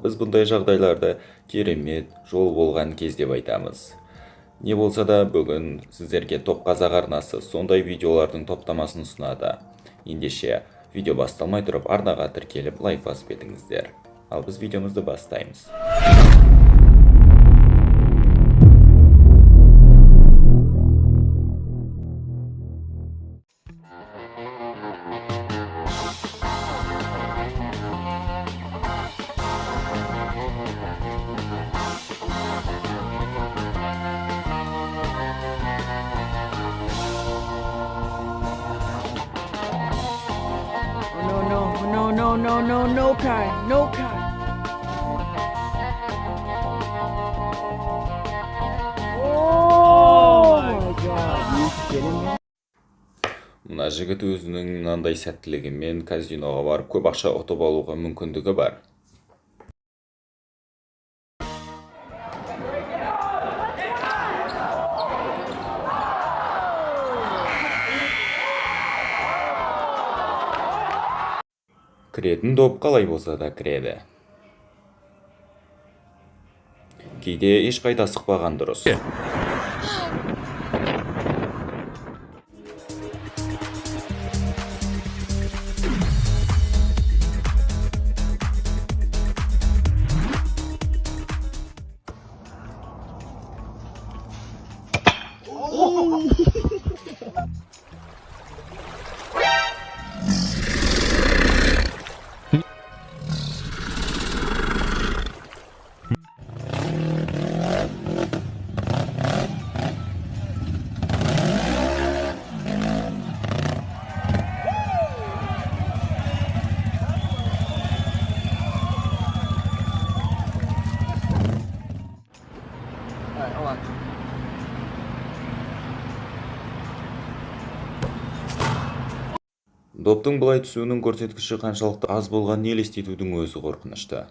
Біз бұндай жағдайларды керемет жол болған кез деп айтамыз. Не болса да бүгін сіздерге Топ Қазақ арнасы сондай видеолардың топтамасын ұсынады. Ендеше видео басталмай тұрып арнаға тіркеліп лайк басып кетіңіздер. Ал біз видеомызды бастаймыз. No, Kai, no, Kai. Oh my God, you kidding me? Мына жігіт өзінің мынандай сәттілігімен казиноға барып көп ақша ұтып алуға мүмкіндігі бар. Кіретін доп қалай болса да кіреді. Кейде ешқайда сықпаған дұрыс. Доптың бұлай түсуінің көрсеткіші қаншалықты аз болғанын елестетудің өзі қорқынышты.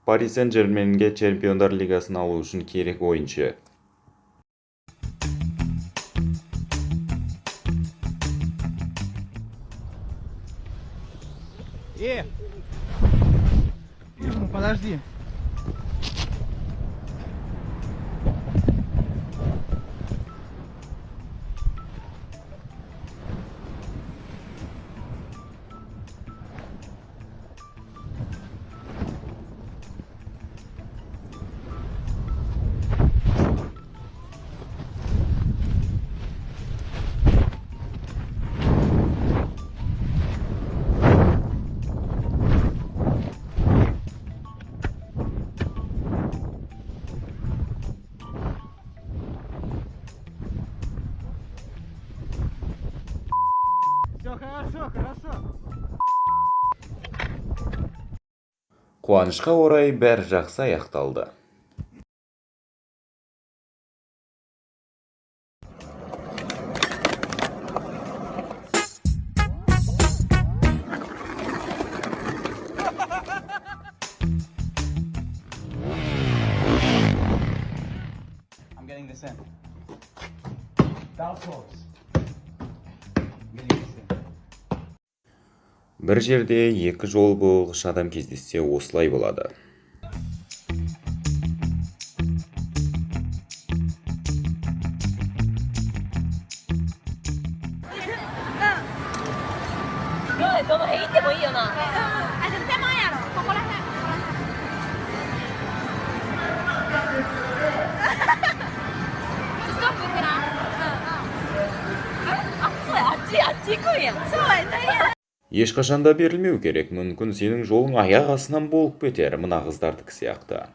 Пари Сен-Жерменге Чемпиондар Лигасын алу үшін керек ойыншы. Подожди. Хорошо. Қуанышқа орай бәрі жақсы аяқталды. I'm getting this in. Бір жерде екі жол болғыш адам кездессе осылай болады. Ешқашанда берілмеу керек, мүмкін сенің жолың аяқ астынан болып кетер, мына қыздардікі сияқты.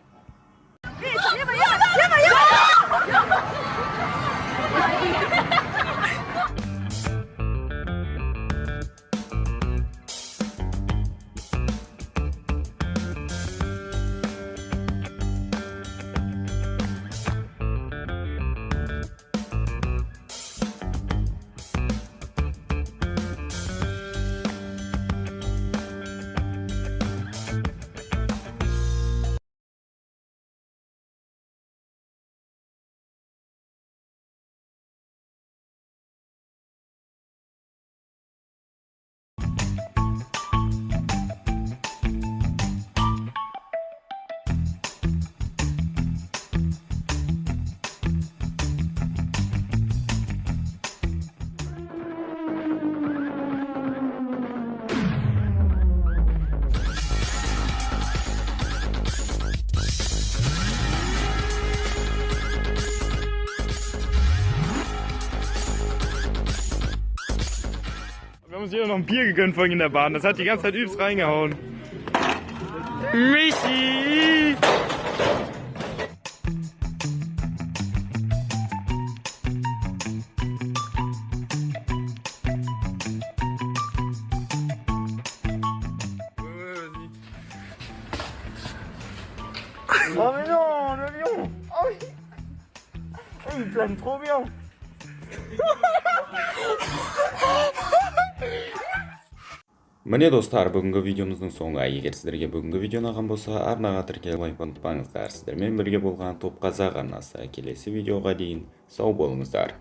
Wir haben uns hier noch ein Bier gegönnt vorhin in der Bahn. Das hat die ganze Zeit übelst reingehauen. Michi! Oh mais non, l'avion! Oh oui! Il plane trop bien! Міне достар, бүгінгі видеомыздың соңы. Егер сіздерге бүгінгі видео ұнаған болса, арнаға тіркеліп лайк ұмытпаңыздар. Сіздермен бірге болған Топ Қазақ арнасы. Келесі видеоға дейін сау болыңыздар.